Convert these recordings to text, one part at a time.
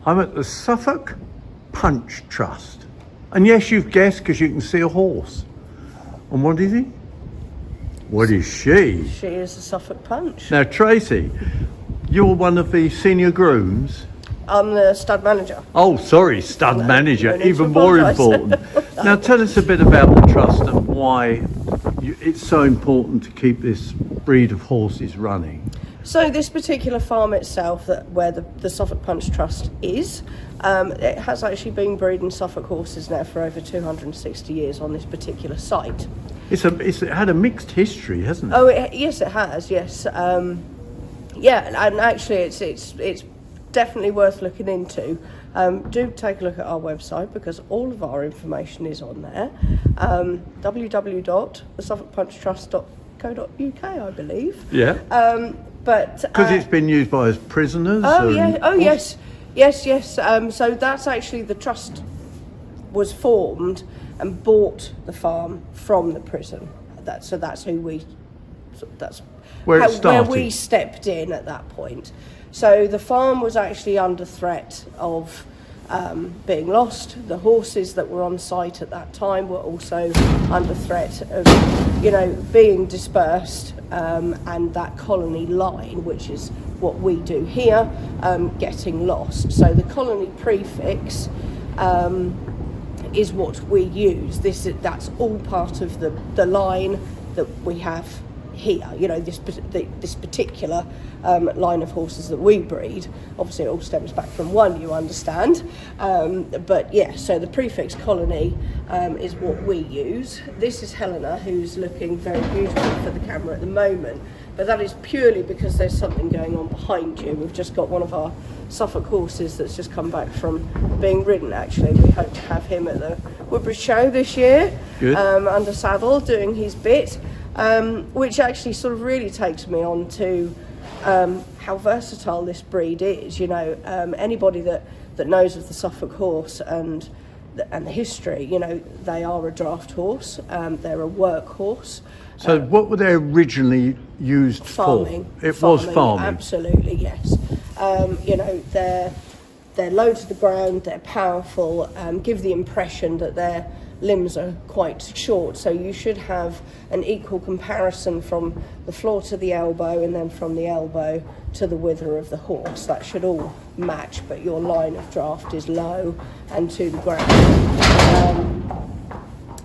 I'm at the Suffolk Punch Trust. And yes, you've guessed because you can see a horse. And what is he? What is she? She is the Suffolk Punch. Now, Tracy, you're one of the senior grooms. I'm the stud manager. Oh, sorry, stud manager, no need even to more apologise. important. Now, tell us a bit about the trust and why it's so important to keep this breed of horses running. So this particular farm itself, where the Suffolk Punch Trust is, it has actually been breeding Suffolk horses now for over 260 years on this particular site. It had a mixed history, hasn't it? Oh, yes, it has. Yes, yeah, and actually, it's definitely worth looking into. Do take a look at our website because all of our information is on there. www.thesuffolkpunchtrust.co.uk, I believe. Yeah. But because it's been used by as prisoners. Oh yeah. Oh yes. So that's actually the trust was formed and bought the farm from the prison. That's who we. That's where we stepped in at that point. So the farm was actually under threat of being lost. The horses that were on site at that time were also under threat of, being dispersed, and that colony line, which is what we do here, getting lost. So the colony prefix is what we use. That's all part of the line that we have here. This particular line of horses that we breed. Obviously, it all stems back from one, you understand. But yeah, so the prefix colony is what we use. This is Helena, who's looking very beautiful for the camera at the moment. But that is purely because there's something going on behind you. We've just got one of our Suffolk horses that's just come back from being ridden, actually. We hope to have him at the Woodbridge Show this year. Good. Under saddle, doing his bit, which actually sort of really takes me on to how versatile this breed is. Anybody that knows of the Suffolk horse and the history, they are a draft horse, they're a work horse. So what were they originally used farming, for? It was farming. Absolutely, yes. They're low to the ground, they're powerful, give the impression that their limbs are quite short, so you should have an equal comparison from the floor to the elbow and then from the elbow to the wither of the horse. That should all match, but your line of draft is low and to the ground.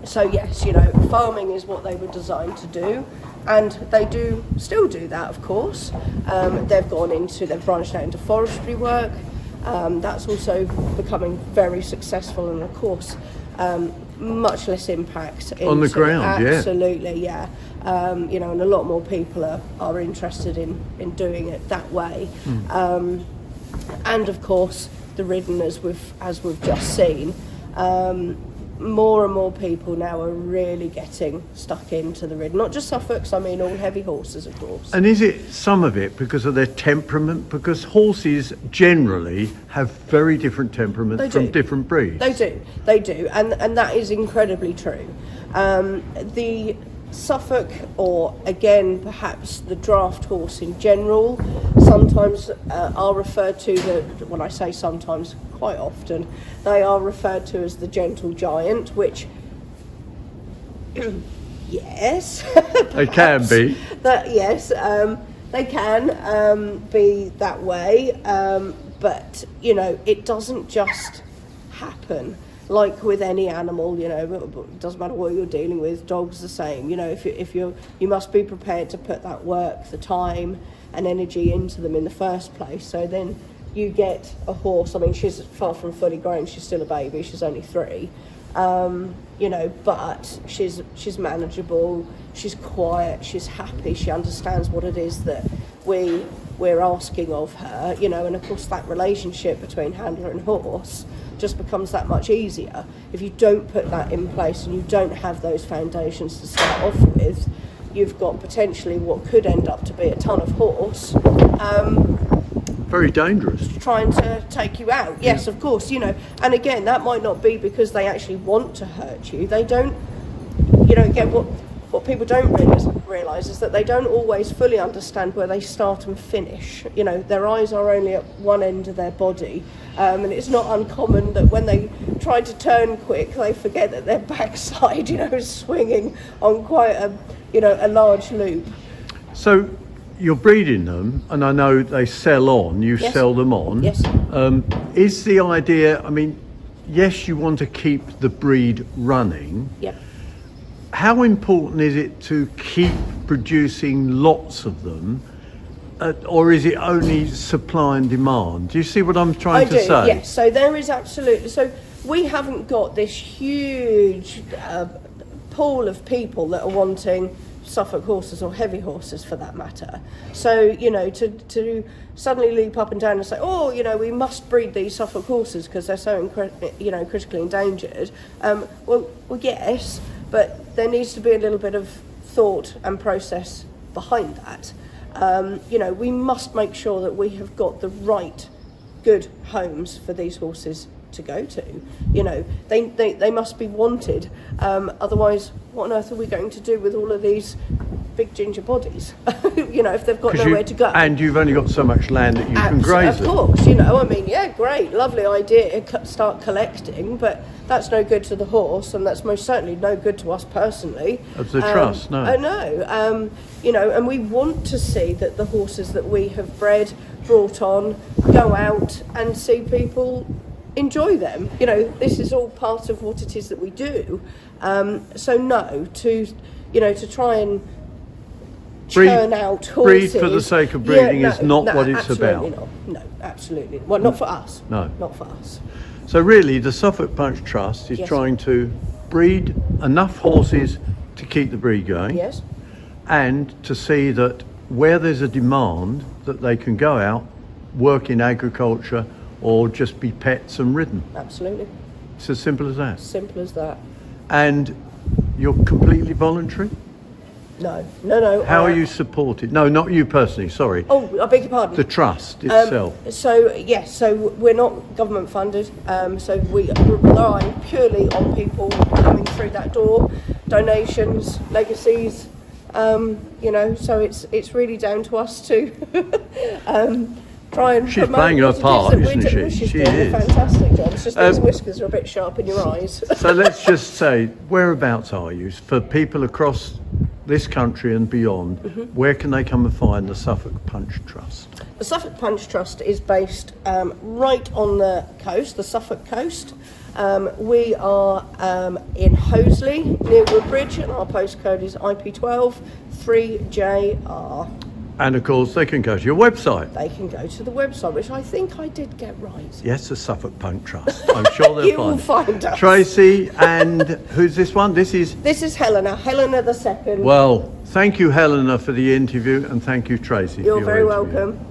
So yes, farming is what they were designed to do, and they do still do that, of course. They've branched out into forestry work. That's also becoming very successful, and of course, much less impact on the ground. Absolutely, yeah. And a lot more people are interested in doing it that way. And of course, the ridden, as we've just seen. More and more people now are really getting stuck into the ridden, not just Suffolks, I mean all heavy horses, of course. And is it some of it because of their temperament? Because horses generally have very different temperaments from different breeds. They do, and that is incredibly true. The Suffolk, or again perhaps the draft horse in general, sometimes are referred to, when I say sometimes, quite often, they are referred to as the gentle giant, which, yes, they can be. They can be that way, but it doesn't just happen. Like with any animal, it doesn't matter what you're dealing with. Dogs the same. You must be prepared to put that work, the time and energy into them in the first place. So then you get a horse. I mean, she's far from fully grown. She's still a baby. She's only 3. But she's manageable. She's quiet. She's happy. She understands what it is that we're asking of her. And of course that relationship between handler and horse just becomes that much easier. If you don't put that in place and you don't have those foundations to start off with, you've got potentially what could end up to be a ton of horse. Very dangerous. Trying to take you out. Yes, of course, and again, that might not be because they actually want to hurt you. They don't, again, what people don't realise is that they don't always fully understand where they start and finish. You know, their eyes are only at one end of their body, and it's not uncommon that when they try to turn quick, they forget that their backside, is swinging on quite a large loop. So you're breeding them, and I know they sell on. You Yes. sell them on. Yes. Is the idea? I mean, yes, you want to keep the breed running. Yep. How important is it to keep producing lots of them, or is it only supply and demand? Do you see what I'm trying to say? Yes. So there is absolutely. So we haven't got this huge pool of people that are wanting Suffolk horses or heavy horses for that matter. So, to suddenly leap up and down and say, we must breed these Suffolk horses because they're so critically endangered. Well, yes, but there needs to be a little bit of thought and process behind that. We must make sure that we have got the right good homes for these horses to go to. They must be wanted. Otherwise, what on earth are we going to do with all of these big ginger bodies? If they've got nowhere to go. And you've only got so much land that you can graze them. Of course, great, lovely idea, start collecting, but that's no good to the horse, and that's most certainly no good to us personally. Of the trust, no. I know. And we want to see that the horses that we have brought on, go out and see people enjoy them. This is all part of what it is that we do. To try and churn out horses. Breed for the sake of breeding is not what it's about. No, absolutely. Well, not for us. No. Not for us. So really, the Suffolk Punch Trust is trying to breed enough horses to keep the breed going. Yes. And to see that where there's a demand, that they can go out, work in agriculture, or just be pets and ridden. Absolutely. It's as simple as that. Simple as that. And you're completely voluntary? No. How are you supported? No, not you personally, sorry. Oh, I beg your pardon. The trust itself. So we're not government funded. So we rely purely on people coming through that door, donations, legacies. So it's really down to us to try and She's promote playing her what it is part, that we isn't do. she? She's She doing is. a fantastic job. It's just those whiskers are a bit sharp in your eyes. So let's just say, whereabouts are you? For people across this country and beyond, where can they come and find the Suffolk Punch Trust? The Suffolk Punch Trust is based right on the coast, the Suffolk coast. We are in Hoseley, near Woodbridge, and our postcode is IP12 3JR. And of course, they can go to your website. They can go to the website, which I think I did get right. Yes, the Suffolk Punch Trust. I'm sure they'll You find will find us. Tracy, and who's this one? This is Helena the second. Well, thank you, Helena, for the interview, and thank you, Tracy. You're for your very interview. welcome.